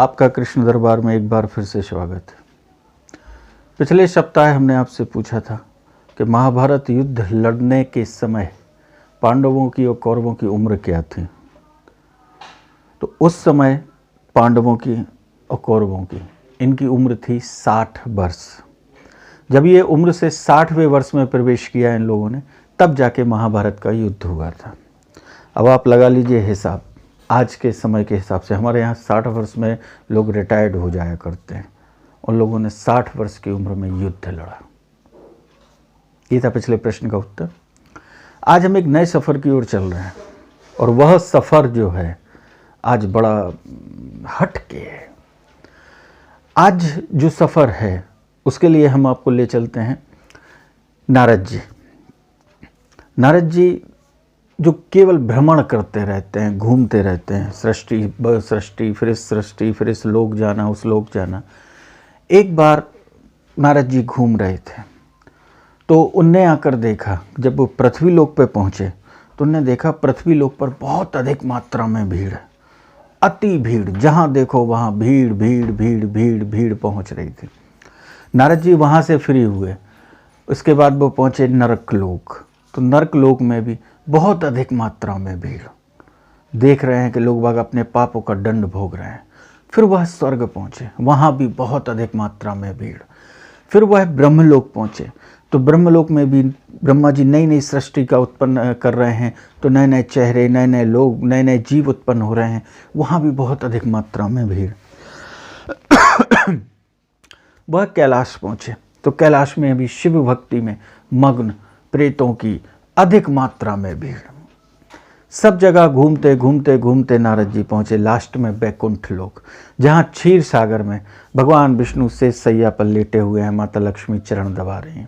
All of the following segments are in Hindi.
आपका कृष्ण दरबार में एक बार फिर से स्वागत है। पिछले सप्ताह हमने आपसे पूछा था कि महाभारत युद्ध लड़ने के समय पांडवों की और कौरवों की उम्र क्या थी। तो उस समय पांडवों की और कौरवों की इनकी उम्र थी 60 वर्ष। जब ये उम्र से 60वें वर्ष में प्रवेश किया इन लोगों ने, तब जाके महाभारत का युद्ध हुआ था। अब आप लगा लीजिए हिसाब, आज के समय के हिसाब से हमारे यहाँ 60 वर्ष में लोग रिटायर्ड हो जाया करते हैं। उन लोगों ने 60 वर्ष की उम्र में युद्ध लड़ा। ये था पिछले प्रश्न का उत्तर। आज हम एक नए सफ़र की ओर चल रहे हैं और वह सफ़र जो है आज बड़ा हटके है। आज जो सफ़र है उसके लिए हम आपको ले चलते हैं नारद जी। नारद जी जो केवल भ्रमण करते रहते हैं, घूमते रहते हैं, सृष्टि ब सृष्टि, फिर इस सृष्टि, फिर इस लोक जाना, उस लोक जाना। एक बार नारद जी घूम रहे थे तो उनने आकर देखा, जब वो पृथ्वी लोक पे पहुँचे तो उनने देखा पृथ्वी लोक पर बहुत अधिक मात्रा में भीड़ है, अति भीड़। जहाँ देखो वहाँ भीड़ भीड़ भीड़ भीड़ भीड़ पहुँच रही थी। नारद जी वहाँ से फ्री हुए। उसके बाद वो पहुँचे नरक लोक। तो नरक लोक में भी बहुत अधिक मात्रा में भीड़। देख रहे हैं कि लोग बाग अपने पापों का दंड भोग रहे हैं। फिर वह स्वर्ग पहुँचे, वहाँ भी बहुत अधिक मात्रा में भीड़। फिर वह ब्रह्मलोक पहुँचे तो ब्रह्मलोक में भी ब्रह्मा जी नई नई सृष्टि का उत्पन्न कर रहे हैं। तो नए नए चेहरे, नए नए लोग, नए नए जीव उत्पन्न हो रहे हैं। वहाँ भी बहुत अधिक मात्रा में भीड़। वह कैलाश पहुँचे तो कैलाश में भी शिव भक्ति में मग्न प्रेतों की अधिक मात्रा में भीड़। सब जगह घूमते घूमते घूमते नारद जी पहुँचे लास्ट में बैकुंठ लोक, जहाँ क्षीर सागर में भगवान विष्णु से सैया पर लेटे हुए हैं, माता लक्ष्मी चरण दबा रही हैं।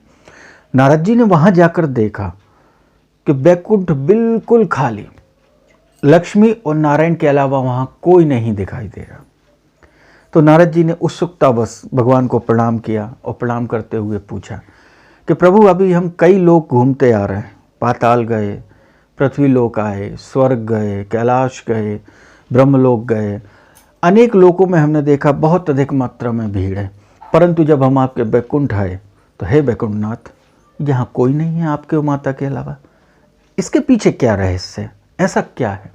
नारद जी ने वहाँ जाकर देखा कि बैकुंठ बिल्कुल खाली, लक्ष्मी और नारायण के अलावा वहाँ कोई नहीं दिखाई दे रहा। तो नारद जी ने उत्सुकतावश भगवान को प्रणाम किया और प्रणाम करते हुए पूछा कि प्रभु, अभी हम कई लोग घूमते आ रहे हैं, पाताल गए, पृथ्वी लोक आए, स्वर्ग गए, कैलाश गए, ब्रह्मलोक गए, अनेक लोकों में हमने देखा बहुत अधिक मात्रा में भीड़ है, परंतु जब हम आपके बैकुंठ आए तो हे बैकुंठनाथ, यहाँ कोई नहीं है आपके माता के अलावा। इसके पीछे क्या रहस्य है, ऐसा क्या है?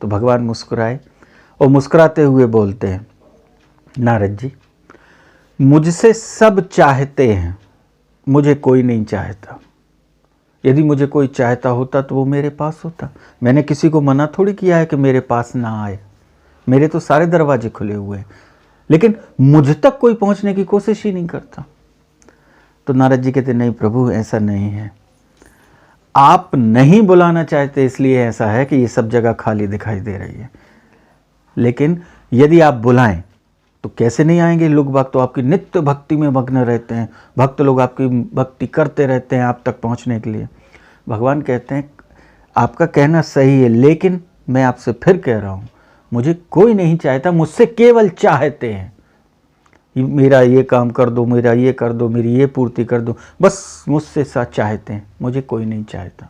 तो भगवान मुस्कुराए और मुस्कुराते हुए बोलते हैं, नारद जी, मुझसे सब चाहते हैं, मुझे कोई नहीं चाहता। यदि मुझे कोई चाहता होता तो वो मेरे पास होता। मैंने किसी को मना थोड़ी किया है कि मेरे पास ना आए। मेरे तो सारे दरवाजे खुले हुए हैं, लेकिन मुझ तक कोई पहुंचने की कोशिश ही नहीं करता। तो नारद जी कहते, नहीं प्रभु, ऐसा नहीं है। आप नहीं बुलाना चाहते इसलिए ऐसा है कि ये सब जगह खाली दिखाई दे रही है, लेकिन यदि आप बुलाएं तो कैसे नहीं आएंगे? लोग बाग तो आपकी नित्य भक्ति में मग्न रहते हैं, भक्त लोग आपकी भक्ति करते रहते हैं आप तक पहुंचने के लिए। भगवान कहते हैं, आपका कहना सही है, लेकिन मैं आपसे फिर कह रहा हूं, मुझे कोई नहीं चाहता, मुझसे केवल चाहते हैं। मेरा ये काम कर दो, मेरा ये कर दो, मेरी ये पूर्ति कर दो, बस मुझसे सा चाहते हैं, मुझे कोई नहीं चाहता।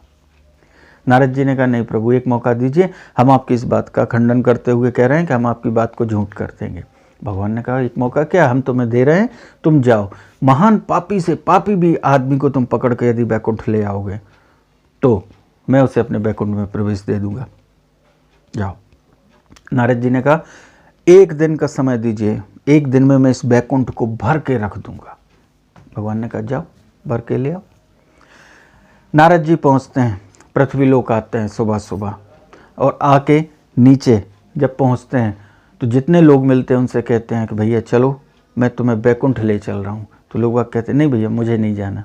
नारद जी ने कहा, नहीं प्रभु, एक मौका दीजिए, हम आपकी इस बात का खंडन करते हुए कह रहे हैं कि हम आपकी बात को झूठ कर देंगे। भगवान ने कहा, एक मौका क्या, हम तुम्हें दे रहे हैं, तुम जाओ। महान पापी से पापी भी आदमी को तुम पकड़ के यदि बैकुंठ ले आओगे तो मैं उसे अपने बैकुंठ में प्रवेश दे दूंगा, जाओ। नारद जी ने कहा, एक दिन का समय दीजिए, एक दिन में मैं इस बैकुंठ को भर के रख दूंगा। भगवान ने कहा, जाओ भर के ले आओ। नारद जी पहुँचते हैं, पृथ्वी लोक आते हैं सुबह सुबह, और आके नीचे जब पहुँचते हैं तो जितने लोग मिलते हैं उनसे कहते हैं कि भैया चलो, मैं तुम्हें बैकुंठ ले चल रहा हूँ। तो लोग वह कहते हैं, नहीं भैया, मुझे नहीं जाना।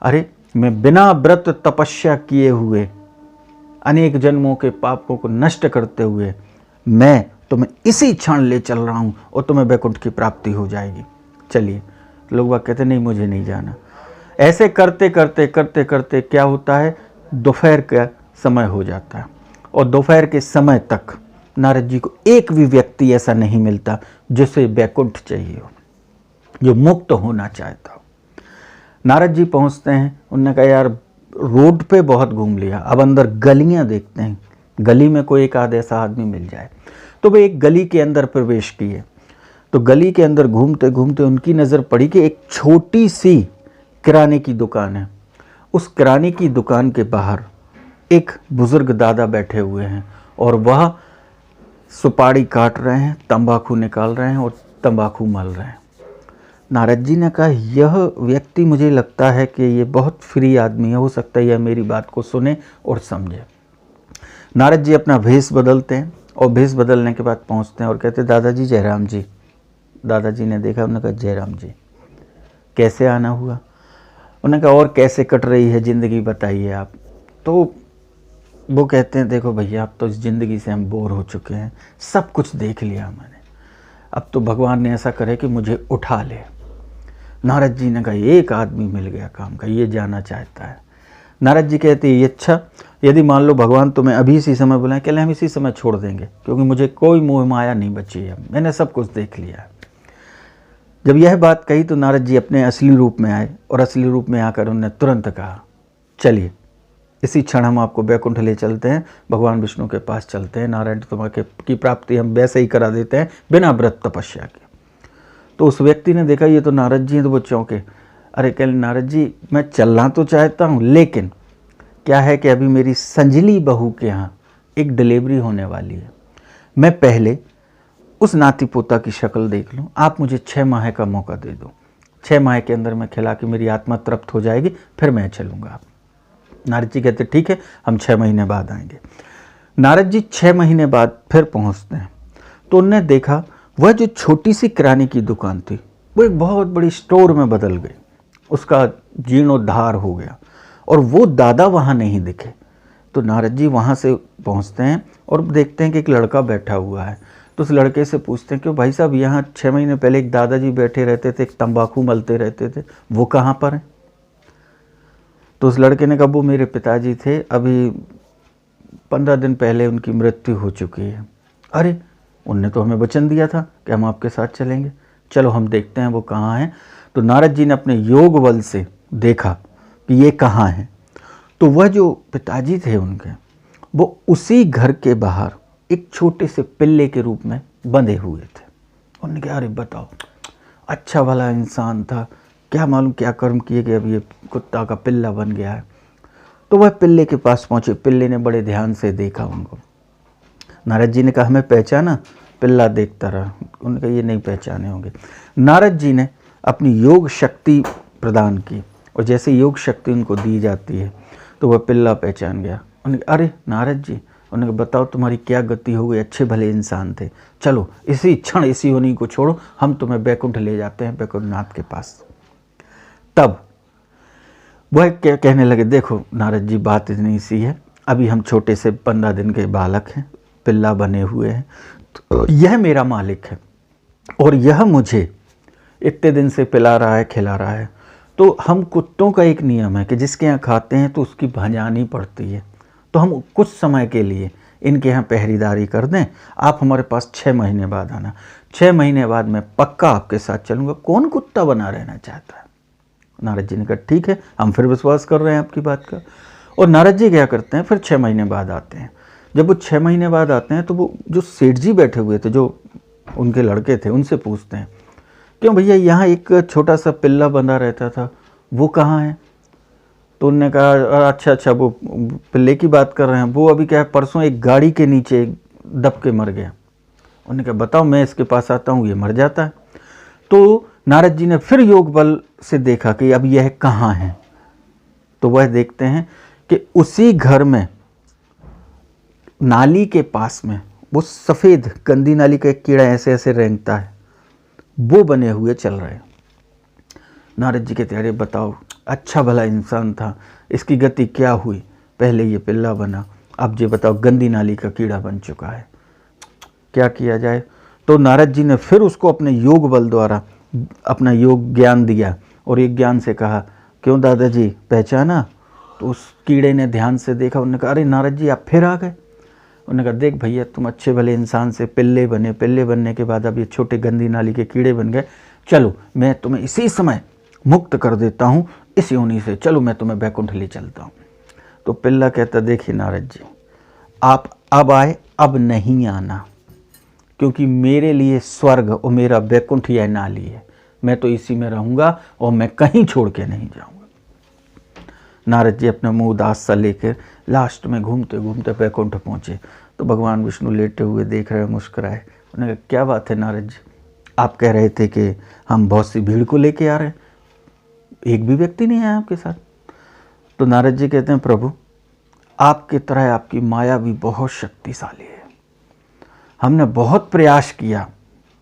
अरे, मैं बिना व्रत तपस्या किए हुए, अनेक जन्मों के पापों को नष्ट करते हुए, मैं तुम्हें इसी क्षण ले चल रहा हूँ और तुम्हें बैकुंठ की प्राप्ति हो जाएगी, चलिए। तो लोग वह कहते, नहीं मुझे नहीं जाना। ऐसे करते करते करते करते क्या होता है, दोपहर का समय हो जाता है, और दोपहर के समय तक नारद जी को एक भी व्यक्ति ऐसा नहीं मिलता जिसे बैकुंठ चाहिए हो, जो मुक्त होना चाहता हो। नारद जी पहुंचते हैं, उन्होंने कहा, यार रोड पे बहुत घूम लिया, अब अंदर गलियां देखते हैं, गली में कोई एक आध ऐसा आदमी मिल जाए। तो वे एक गली के अंदर प्रवेश किए। तो गली के अंदर घूमते घूमते उनकी नज़र पड़ी कि एक छोटी सी किराने की दुकान है। उस किराने की दुकान के बाहर एक बुज़ुर्ग दादा बैठे हुए हैं और वह सुपारी काट रहे हैं, तंबाकू निकाल रहे हैं और तंबाकू मल रहे हैं। नारद जी ने कहा, यह व्यक्ति मुझे लगता है कि ये बहुत फ्री आदमी है, हो सकता है यह मेरी बात को सुने और समझे। नारद जी अपना भेष बदलते हैं और भेष बदलने के बाद पहुंचते हैं और कहते हैं, दादाजी जयराम जी। दादाजी ने देखा, उन्होंने कहा, जयराम जी कैसे आना हुआ? उन्होंने कहा, और कैसे कट रही है ज़िंदगी बताइए आप। तो वो कहते हैं, देखो भैया, अब तो इस ज़िंदगी से हम बोर हो चुके हैं, सब कुछ देख लिया मैंने, अब तो भगवान ने ऐसा करे कि मुझे उठा ले। नारद जी ने कहा, एक आदमी मिल गया काम का, ये जाना चाहता है। नारद जी कहते हैं, ये अच्छा, यदि मान लो भगवान तुम्हें अभी इसी समय बुलाएं, कहले हम इसी समय छोड़ देंगे, क्योंकि मुझे कोई मोह माया नहीं बची है, मैंने सब कुछ देख लिया है। जब यह बात कही तो नारद जी अपने असली रूप में आए और असली रूप में आकर उन्होंने तुरंत कहा, चलिए इसी क्षण हम आपको बैकुंठ ले चलते हैं, भगवान विष्णु के पास चलते हैं, नारायण तुम्हारे की प्राप्ति हम वैसे ही करा देते हैं बिना व्रत तपस्या के। तो उस व्यक्ति ने देखा ये तो नारद जी हैं, तो वो चौंके। अरे कह नारद जी, मैं चलना तो चाहता हूँ, लेकिन क्या है कि अभी मेरी संजली बहू के यहाँ एक डिलीवरी होने वाली है, मैं पहले उस नाती पोता की शक्ल देख लूँ, आप मुझे 6 माह का मौका दे दो, 6 माह के अंदर मैं खिला के मेरी आत्मा तृप्त हो जाएगी, फिर मैं चलूँगा। नारद जी कहते, ठीक है, हम 6 महीने बाद आएंगे। नारद जी 6 महीने बाद फिर पहुँचते हैं तो उनने देखा वह जो छोटी सी किराने की दुकान थी वो एक बहुत बड़ी स्टोर में बदल गई, उसका जीर्णोद्धार हो गया और वो दादा वहाँ नहीं दिखे। तो नारद जी वहाँ से पहुँचते हैं और देखते हैं कि एक लड़का बैठा हुआ है। तो उस लड़के से पूछते हैं कि भाई साहब, यहाँ 6 महीने पहले एक दादाजी बैठे रहते थे, एक तंबाकू मलते रहते थे, वो कहाँ पर हैं? तो उस लड़के ने कहा, वो मेरे पिताजी थे, अभी 15 दिन पहले उनकी मृत्यु हो चुकी है। अरे, उनने तो हमें वचन दिया था कि हम आपके साथ चलेंगे, चलो हम देखते हैं वो कहाँ हैं। तो नारद जी ने अपने योग बल से देखा कि ये कहाँ हैं। तो वह जो पिताजी थे उनके, वो उसी घर के बाहर एक छोटे से पिल्ले के रूप में बंधे हुए थे। उन्होंने कहा, अरे बताओ, अच्छा भला इंसान था, क्या मालूम क्या कर्म किए कि अब ये कुत्ता का पिल्ला बन गया है। तो वह पिल्ले के पास पहुँचे, पिल्ले ने बड़े ध्यान से देखा उनको। नारद जी ने कहा, हमें पहचाना? पिल्ला देखता रहा। उन्होंने कहा, ये नहीं पहचाने होंगे। नारद जी ने अपनी योग शक्ति प्रदान की और जैसे योग शक्ति उनको दी जाती है तो वह पिल्ला पहचान गया। उन्होंने कहा, अरे नारद जी, उन्होंने कहा, बताओ तुम्हारी क्या गति हो गई, अच्छे भले इंसान थे, चलो इसी क्षण इसी योनि को छोड़ो, हम तुम्हें बैकुंठ ले जाते हैं, बैकुंठनाथ के पास। तब वह क्या कहने लगे, देखो नारद जी, बात इतनी सी है, अभी हम छोटे से 15 दिन के बालक हैं, पिल्ला बने हुए हैं, तो यह मेरा मालिक है और यह मुझे इतने दिन से पिला रहा है, खिला रहा है। तो हम कुत्तों का एक नियम है कि जिसके यहाँ खाते हैं तो उसकी भंजानी पड़ती है, तो हम कुछ समय के लिए इनके यहाँ पहरेदारी कर दें, आप हमारे पास 6 महीने बाद आना, 6 महीने बाद मैं पक्का आपके साथ चलूँगा। कौन कुत्ता बना रहना चाहता है? नारद जी ने कहा, ठीक है, हम फिर विश्वास कर रहे हैं आपकी बात का। और नारद जी क्या करते हैं, फिर 6 महीने बाद आते हैं। जब वो 6 महीने बाद आते हैं तो वो जो सेठ जी बैठे हुए थे, जो उनके लड़के थे, उनसे पूछते हैं, क्यों भैया यहाँ एक छोटा सा पिल्ला बंधा रहता था, वो कहाँ है? तो उन्होंने कहा, अच्छा, वो पिल्ले की बात कर रहे हैं, वो अभी क्या है, परसों एक गाड़ी के नीचे दब के मर गया। उन्होंने कहा, बताओ, मैं इसके पास आता हूँ, ये मर जाता है। तो नारद जी ने फिर योग बल से देखा कि अब यह कहाँ है। तो वह देखते हैं कि उसी घर में नाली के पास में वो सफ़ेद गंदी नाली का एक कीड़ा ऐसे ऐसे रेंगता है, वो बने हुए चल रहे हैं। नारद जी कहते, अरे बताओ, अच्छा भला इंसान था, इसकी गति क्या हुई? पहले ये पिल्ला बना, अब ये बताओ गंदी नाली का कीड़ा बन चुका है, क्या किया जाए? तो नारद जी ने फिर उसको अपने योग बल द्वारा अपना योग ज्ञान दिया और एक ज्ञान से कहा, क्यों दादाजी, पहचाना? तो उस कीड़े ने ध्यान से देखा। उन्होंने कहा, अरे नारद जी, आप फिर आ गए? उन्होंने कहा, देख भैया, तुम अच्छे भले इंसान से पिल्ले बने, पिल्ले बनने के बाद अब ये छोटे गंदी नाली के कीड़े बन गए, चलो मैं तुम्हें इसी समय मुक्त कर देता हूँ इस योनि से, चलो मैं तुम्हें बैकुंठ ले चलता हूँ। तो पिल्ला कहता, देखिए नारद जी, आप अब आए, अब नहीं आना, क्योंकि मेरे लिए स्वर्ग और मेरा वैकुंठ यह नाली है, मैं तो इसी में रहूँगा और मैं कहीं छोड़ के नहीं जाऊँगा। नारद जी अपना मुँह उदास सा लेकर लास्ट में घूमते घूमते वैकुंठ पहुँचे तो भगवान विष्णु लेटे हुए देख रहे, मुस्कुराए। उन्होंने कहा, क्या बात है नारद जी, आप कह रहे थे कि हम बहुत सी भीड़ को लेके आ रहे हैं, एक भी व्यक्ति नहीं आया आपके साथ। तो नारद जी कहते हैं, प्रभु आपकी तरह आपकी माया भी बहुत शक्तिशाली है। हमने बहुत प्रयास किया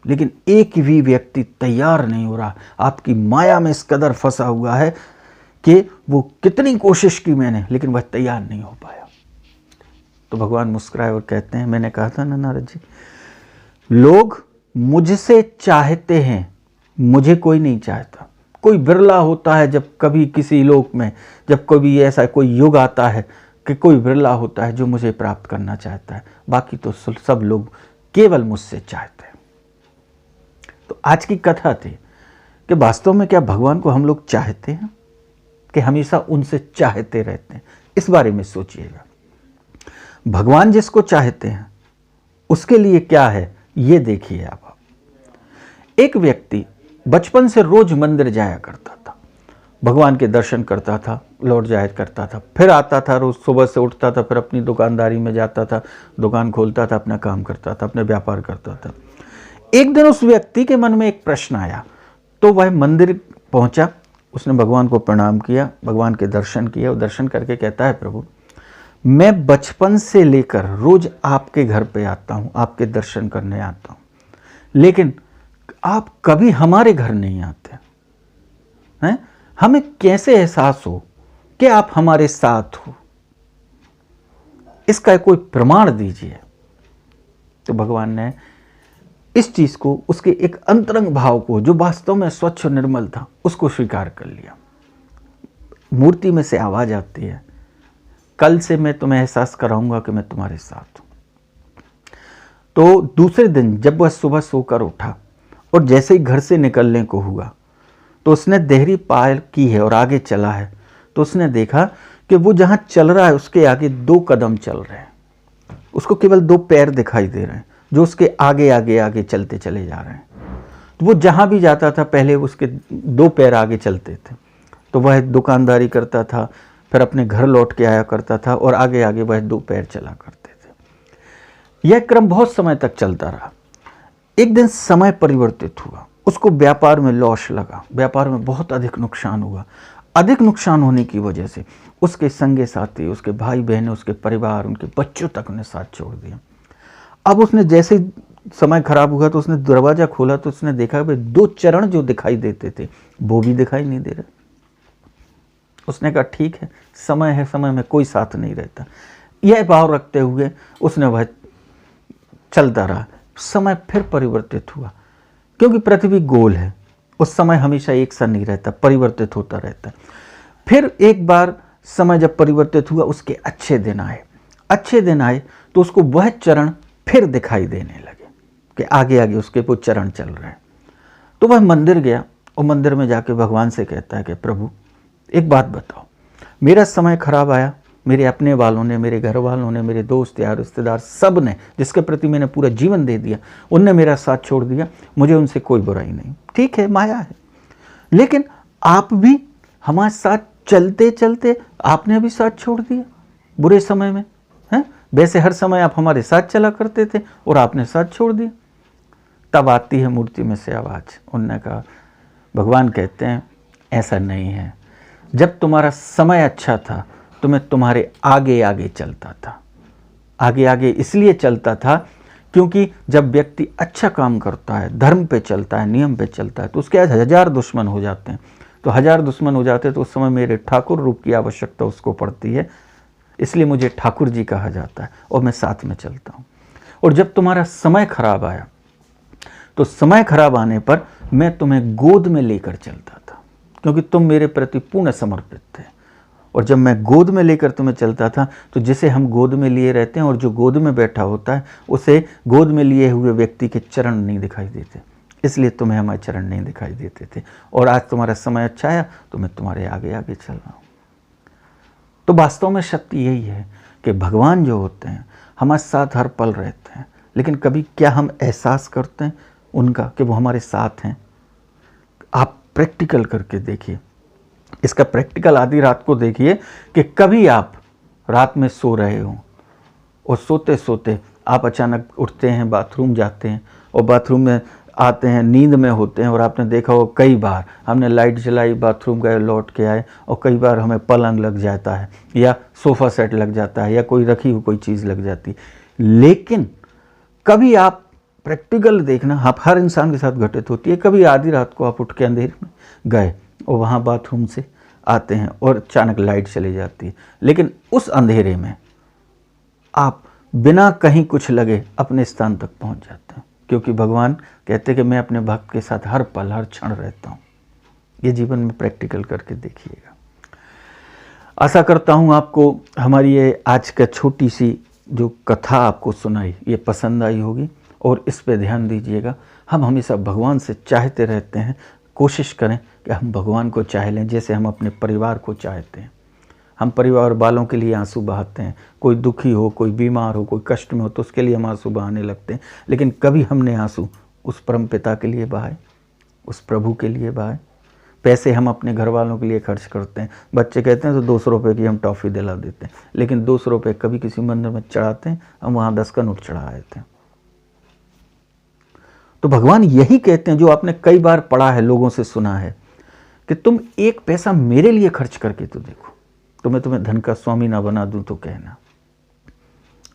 लेकिन एक भी व्यक्ति तैयार नहीं हो रहा, आपकी माया में इस कदर फंसा हुआ है कि वो कितनी कोशिश की मैंने लेकिन वह तैयार नहीं हो पाया। तो भगवान मुस्कुराए और कहते हैं, मैंने कहा था ना नारद जी, लोग मुझसे चाहते हैं, मुझे कोई नहीं चाहता। कोई बिरला होता है जब कभी किसी लोक में, जब कभी ऐसा कोई युग आता है कि कोई बिरला होता है जो मुझे प्राप्त करना चाहता है, बाकी तो सब लोग केवल मुझसे चाहते हैं। तो आज की कथा थी कि वास्तव में क्या भगवान को हम लोग चाहते हैं कि हमेशा उनसे चाहते रहते हैं? इस बारे में सोचिएगा। भगवान जिसको चाहते हैं उसके लिए क्या है ये देखिए आप। एक व्यक्ति बचपन से रोज मंदिर जाया करता था, भगवान के दर्शन करता था, लौट जाया करता था, फिर आता था, रोज सुबह से उठता था, फिर अपनी दुकानदारी में जाता था, दुकान खोलता था, अपना काम करता था, अपने व्यापार करता था। एक दिन उस व्यक्ति के मन में एक प्रश्न आया, तो वह मंदिर पहुंचा, उसने भगवान को प्रणाम किया, भगवान के दर्शन किए और दर्शन करके कहता है, प्रभु मैं बचपन से लेकर रोज आपके घर पे आता हूँ, आपके दर्शन करने आता हूँ, लेकिन आप कभी हमारे घर नहीं आते हैं। हमें कैसे एहसास हो कि आप हमारे साथ हो? इसका कोई प्रमाण दीजिए। तो भगवान ने इस चीज को, उसके एक अंतरंग भाव को जो वास्तव में स्वच्छ और निर्मल था, उसको स्वीकार कर लिया। मूर्ति में से आवाज आती है, कल से मैं तुम्हें एहसास कराऊंगा कि मैं तुम्हारे साथ हूं। तो दूसरे दिन जब वह सुबह सोकर उठा और जैसे ही घर से निकलने को हुआ तो उसने देहरी पार की है और आगे चला है, तो उसने देखा कि वो जहां चल रहा है उसके आगे 2 कदम चल रहे हैं, उसको केवल 2 पैर दिखाई दे रहे हैं जो उसके आगे आगे आगे चलते चले जा रहे हैं। तो वो जहां भी जाता था पहले उसके 2 पैर आगे चलते थे, तो वह दुकानदारी करता था, फिर अपने घर लौट के आया करता था और आगे आगे वह 2 पैर चला करते थे। यह क्रम बहुत समय तक चलता रहा। एक दिन समय परिवर्तित हुआ, उसको व्यापार में लॉस लगा, व्यापार में बहुत अधिक नुकसान हुआ। अधिक नुकसान होने की वजह से उसके संगे साथी, उसके भाई बहनें, उसके परिवार, उनके बच्चों तक ने साथ छोड़ दिया। अब उसने जैसे समय खराब हुआ तो उसने दरवाजा खोला तो उसने देखा भाई 2 चरण जो दिखाई देते थे वो भी दिखाई नहीं दे रहे। उसने कहा ठीक है, समय है, समय में कोई साथ नहीं रहता। यह भाव रखते हुए उसने वह चलता रहा। समय फिर परिवर्तित हुआ, क्योंकि पृथ्वी गोल है, उस समय हमेशा एक सा नहीं रहता, परिवर्तित होता रहता है। फिर एक बार समय जब परिवर्तित हुआ, उसके अच्छे दिन आए। अच्छे दिन आए तो उसको वह चरण फिर दिखाई देने लगे कि आगे आगे उसके वो चरण चल रहे हैं। तो वह मंदिर गया और मंदिर में जाके भगवान से कहता है कि प्रभु एक बात बताओ, मेरा समय खराब आया, मेरे अपने वालों ने, मेरे घर वालों ने, मेरे दोस्त यार रिश्तेदार सब ने, जिसके प्रति मैंने पूरा जीवन दे दिया, उनने मेरा साथ छोड़ दिया, मुझे उनसे कोई बुराई नहीं, ठीक है माया है, लेकिन आप भी हमारे साथ चलते चलते आपने भी साथ छोड़ दिया बुरे समय में, हैं? वैसे हर समय आप हमारे साथ चला करते थे और आपने साथ छोड़ दिया। तब आती है मूर्ति में से आवाज़। उन्होंने कहा, भगवान कहते हैं ऐसा नहीं है, जब तुम्हारा समय अच्छा था तो मैं तुम्हारे आगे आगे चलता था। आगे आगे इसलिए चलता था क्योंकि जब व्यक्ति अच्छा काम करता है, धर्म पे चलता है, नियम पे चलता है, तो उसके आज 1000 दुश्मन हो जाते हैं। तो 1000 दुश्मन हो जाते हैं तो उस समय मेरे ठाकुर रूप की आवश्यकता उसको पड़ती है, इसलिए मुझे ठाकुर जी कहा जाता है और मैं साथ में चलता हूँ। और जब तुम्हारा समय खराब आया तो समय खराब आने पर मैं तुम्हें गोद में लेकर चलता था, क्योंकि तुम मेरे प्रति पूर्ण समर्पित थे। और जब मैं गोद में लेकर तुम्हें चलता था तो जिसे हम गोद में लिए रहते हैं और जो गोद में बैठा होता है उसे गोद में लिए हुए व्यक्ति के चरण नहीं दिखाई देते, इसलिए तुम्हें हमारे चरण नहीं दिखाई देते थे। और आज तुम्हारा समय अच्छा आया तो मैं तुम्हारे आगे आगे चल रहा हूँ। तो वास्तव में शक्ति यही है कि भगवान जो होते हैं हमारे साथ हर पल रहते हैं, लेकिन कभी क्या हम एहसास करते हैं उनका कि वो हमारे साथ हैं? आप प्रैक्टिकल करके देखिए, इसका प्रैक्टिकल आधी रात को देखिए कि कभी आप रात में सो रहे हो और सोते सोते आप अचानक उठते हैं, बाथरूम जाते हैं और बाथरूम में आते हैं, नींद में होते हैं और आपने देखा हो कई बार हमने लाइट जलाई, बाथरूम गए, लौट के आए और कई बार हमें पलंग लग जाता है या सोफ़ा सेट लग जाता है या कोई रखी हुई कोई चीज़ लग जाती है। लेकिन कभी आप प्रैक्टिकल देखना, आप हर इंसान के साथ घटित होती है, कभी आधी रात को आप उठ के अंधेरे में गए और वहाँ बाथरूम से आते हैं और अचानक लाइट चली जाती है, लेकिन उस अंधेरे में आप बिना कहीं कुछ लगे अपने स्थान तक पहुँच जाते हैं, क्योंकि भगवान कहते हैं कि मैं अपने भक्त के साथ हर पल हर क्षण रहता हूँ। ये जीवन में प्रैक्टिकल करके देखिएगा। आशा करता हूँ आपको हमारी ये आज का छोटी सी जो कथा आपको सुनाई ये पसंद आई होगी और इस पे ध्यान दीजिएगा। हम हमेशा भगवान से चाहते रहते हैं, कोशिश करें कि हम भगवान को चाह लें जैसे हम अपने परिवार को चाहते हैं। हम परिवार वालों के लिए आंसू बहाते हैं, कोई दुखी हो, कोई बीमार हो, कोई कष्ट में हो तो उसके लिए हम आंसू बहाने लगते हैं, लेकिन कभी हमने आंसू उस परम पिता के लिए बहाए, उस प्रभु के लिए बहाए? पैसे हम अपने घर वालों के लिए खर्च करते हैं, बच्चे कहते हैं तो 200 रुपये की हम टॉफ़ी दिला देते हैं, लेकिन 200 रुपये कभी किसी मंदिर में चढ़ाते हैं? हम वहाँ 10 का नोट चढ़ा देते हैं। तो भगवान यही कहते हैं जो आपने कई बार पढ़ा है, लोगों से सुना है, कि तुम एक पैसा मेरे लिए खर्च करके तो देखो, तो मैं तुम्हें धन का स्वामी ना बना दूं तो कहना,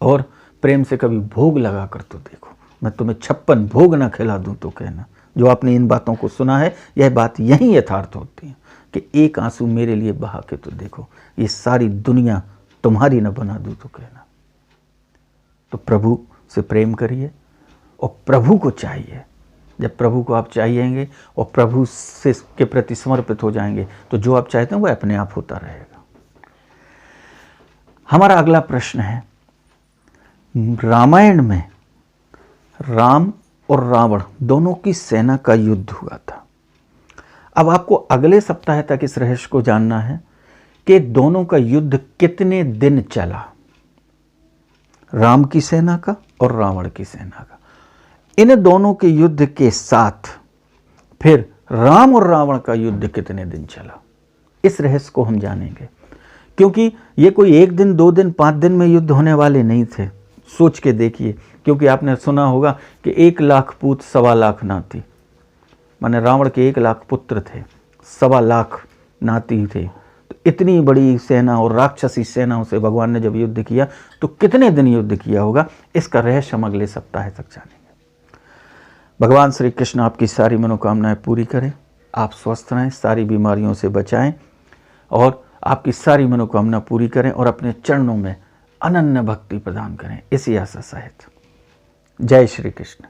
और प्रेम से कभी भोग लगा कर तो देखो, मैं तुम्हें 56 भोग ना खिला दूं तो कहना। जो आपने इन बातों को सुना है, यह बात यही यथार्थ होती है कि एक आंसू मेरे लिए बहा के तो देखो, ये सारी दुनिया तुम्हारी ना बना दूं तो कहना। तो प्रभु से प्रेम करिए और प्रभु को चाहिए। जब प्रभु को आप चाहिएंगे और प्रभु से के प्रति समर्पित हो जाएंगे तो जो आप चाहते हैं वो अपने आप होता रहेगा। हमारा अगला प्रश्न है, रामायण में राम और रावण दोनों की सेना का युद्ध हुआ था। अब आपको अगले सप्ताह तक इस रहस्य को जानना है कि दोनों का युद्ध कितने दिन चला, राम की सेना का और रावण की सेना का। इन दोनों के युद्ध के साथ फिर राम और रावण का युद्ध कितने दिन चला, इस रहस्य को हम जानेंगे, क्योंकि ये कोई 1 दिन 2 दिन 5 दिन में युद्ध होने वाले नहीं थे। सोच के देखिए, क्योंकि आपने सुना होगा कि 1 लाख पूत 1.25 लाख नाती, माने रावण के 1 लाख पुत्र थे, 1.25 लाख नाती थे। तो इतनी बड़ी सेना और राक्षसी सेनाओं से भगवान ने जब युद्ध किया तो कितने दिन युद्ध किया होगा, इसका रहस्य हम अगले सप्ताह तक जानेंगे। भगवान श्री कृष्ण आपकी सारी मनोकामनाएं पूरी करें, आप स्वस्थ रहें, सारी बीमारियों से बचाएं और आपकी सारी मनोकामना पूरी करें और अपने चरणों में अनन्य भक्ति प्रदान करें, इसी आशा सहित। जय श्री कृष्ण।